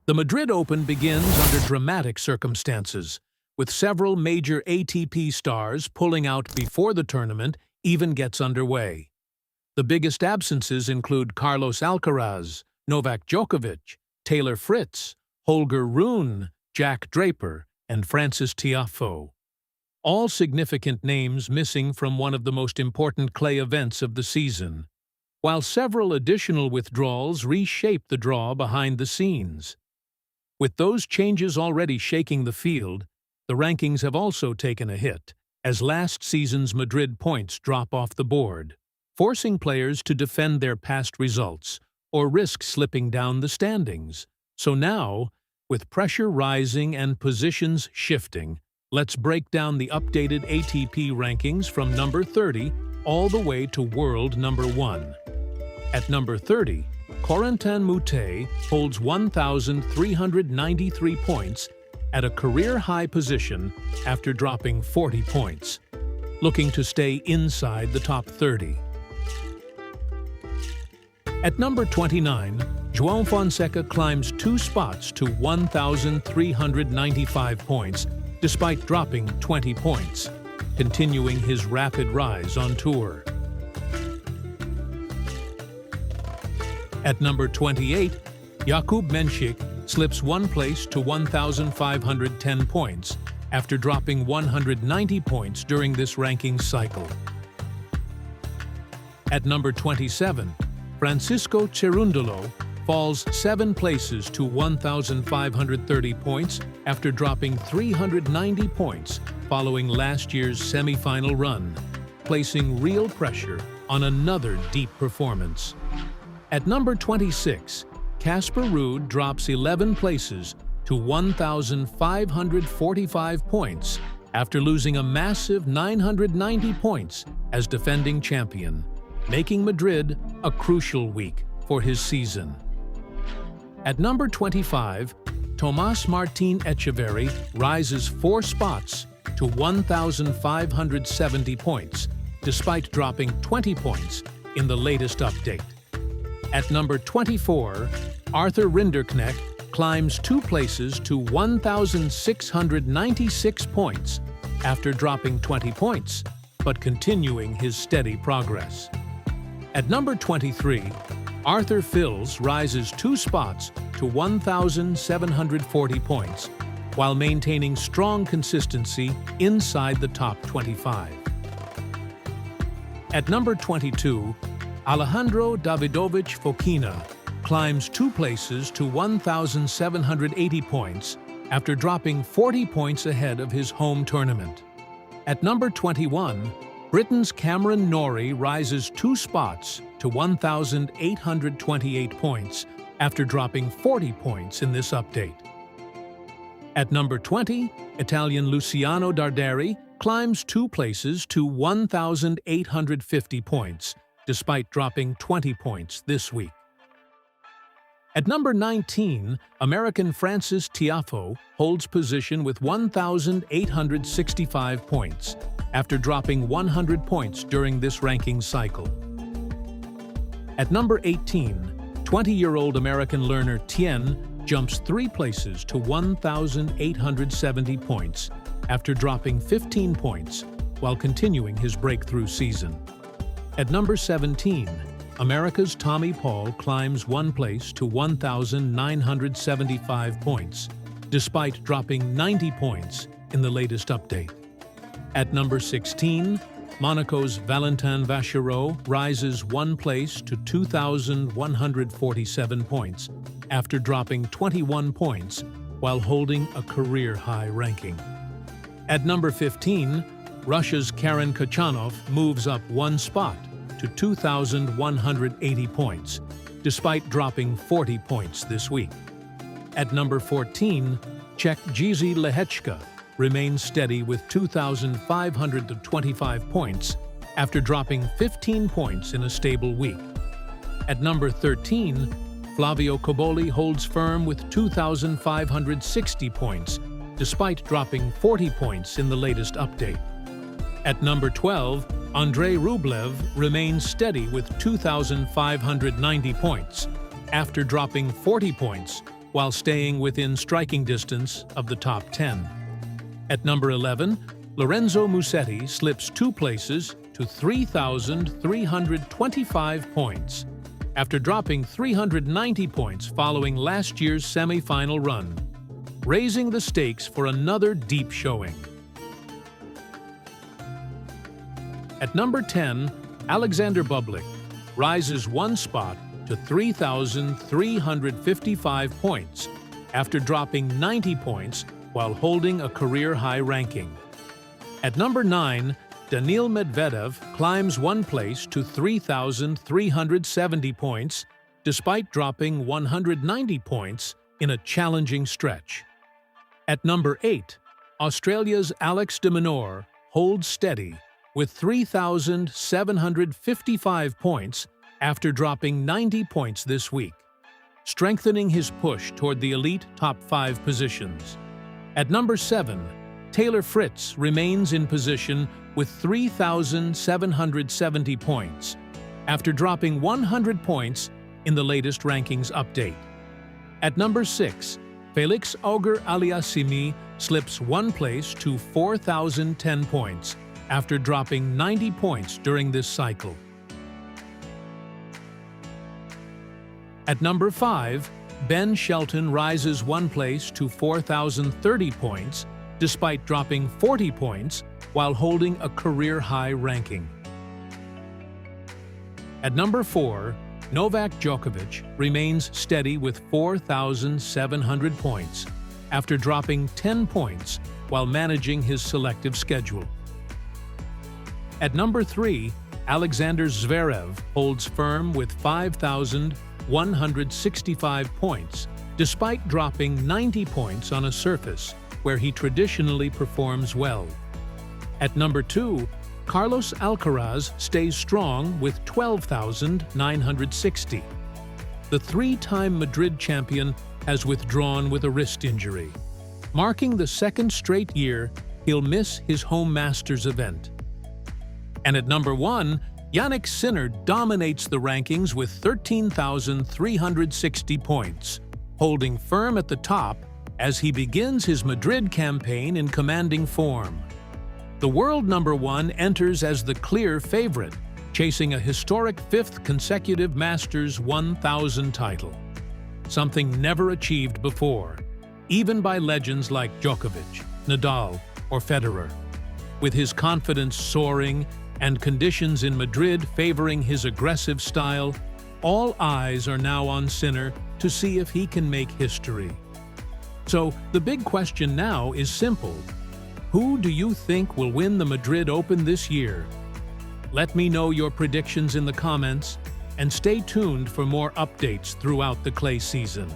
The Madrid Open begins under dramatic circumstances, with several major ATP stars pulling out before the tournament even gets underway. The biggest absences include Carlos Alcaraz, Novak Djokovic, Taylor Fritz, Holger Rune, Jack Draper, and Frances Tiafoe. All significant names missing from one of the most important clay events of the season, while several additional withdrawals reshape the draw behind the scenes. With those changes already shaking the field, the rankings have also taken a hit, as last season's Madrid points drop off the board, forcing players to defend their past results or risk slipping down the standings. So now, with pressure rising and positions shifting, let's break down the updated ATP rankings from number 30 all the way to world number 1. At number 30, Corentin Moutet holds 1,393 points at a career-high position after dropping 40 points, looking to stay inside the top 30. At number 29, João Fonseca climbs 2 spots to 1,395 points despite dropping 20 points, continuing his rapid rise on tour. At number 28, Jakub Mensik slips 1 place to 1,510 points after dropping 190 points during this ranking cycle. At number 27, Francisco Cerundolo falls 7 places to 1,530 points after dropping 390 points following last year's semi-final run, placing real pressure on another deep performance. At number 26, Casper Ruud drops 11 places to 1,545 points after losing a massive 990 points as defending champion, making Madrid a crucial week for his season. At number 25, Tomás Martín Echeverry rises 4 spots to 1,570 points, despite dropping 20 points in the latest update. At number 24, Arthur Rinderknecht climbs 2 places to 1,696 points after dropping 20 points, but continuing his steady progress. At number 23, Arthur Fils rises 2 spots to 1,740 points, while maintaining strong consistency inside the top 25. At number 22, Alejandro Davidovich Fokina climbs 2 places to 1,780 points after dropping 40 points ahead of his home tournament. At number 21, Britain's Cameron Norrie rises 2 spots to 1,828 points after dropping 40 points in this update. At number 20, Italian Luciano Darderi climbs 2 places to 1,850 points, despite dropping 20 points this week. At number 19, American Frances Tiafoe holds position with 1,865 points after dropping 100 points during this ranking cycle. At number 18, 20-year-old American learner Tien jumps 3 places to 1,870 points after dropping 15 points while continuing his breakthrough season. At number 17, America's Tommy Paul climbs 1 place to 1,975 points, despite dropping 90 points in the latest update. At number 16, Monaco's Valentin Vachereau rises 1 place to 2,147 points after dropping 21 points while holding a career-high ranking. At number 15, Russia's Karen Khachanov moves up 1 spot to 2,180 points, despite dropping 40 points this week. At number 14, Czech Jiří Lehečka remains steady with 2,525 points after dropping 15 points in a stable week. At number 13, Flavio Cobolli holds firm with 2,560 points, despite dropping 40 points in the latest update. At number 12, Andrei Rublev remains steady with 2,590 points, after dropping 40 points while staying within striking distance of the top 10. At number 11, Lorenzo Musetti slips 2 places to 3,325 points after dropping 390 points following last year's semi-final run, raising the stakes for another deep showing. At number 10, Alexander Bublik rises 1 spot to 3,355 points after dropping 90 points while holding a career-high ranking. At number 9, Daniil Medvedev climbs 1 place to 3,370 points despite dropping 190 points in a challenging stretch. At number 8, Australia's Alex de Minaur holds steady with 3,755 points after dropping 90 points this week, strengthening his push toward the elite top 5 positions. At number 7, Taylor Fritz remains in position with 3,770 points after dropping 100 points in the latest rankings update. At number 6, Felix Auger-Aliassime slips 1 place to 4,010 points after dropping 90 points during this cycle. At number 5, Ben Shelton rises 1 place to 4,030 points despite dropping 40 points while holding a career-high ranking. At number 4, Novak Djokovic remains steady with 4,700 points after dropping 10 points while managing his selective schedule. At number 3, Alexander Zverev holds firm with 5,165 points despite dropping 90 points on a surface where he traditionally performs well. At number 2, Carlos Alcaraz stays strong with 12,960. The 3-time Madrid champion has withdrawn with a wrist injury, marking the 2nd straight year he'll miss his home Masters event. And at number 1, Jannik Sinner dominates the rankings with 13,360 points, holding firm at the top as he begins his Madrid campaign in commanding form. The world number 1 enters as the clear favorite, chasing a historic 5th consecutive Masters 1000 title, something never achieved before, even by legends like Djokovic, Nadal, or Federer. With his confidence soaring and conditions in Madrid favoring his aggressive style, all eyes are now on Sinner to see if he can make history. So, the big question now is simple. Who do you think will win the Madrid Open this year? Let me know your predictions in the comments, and stay tuned for more updates throughout the clay season.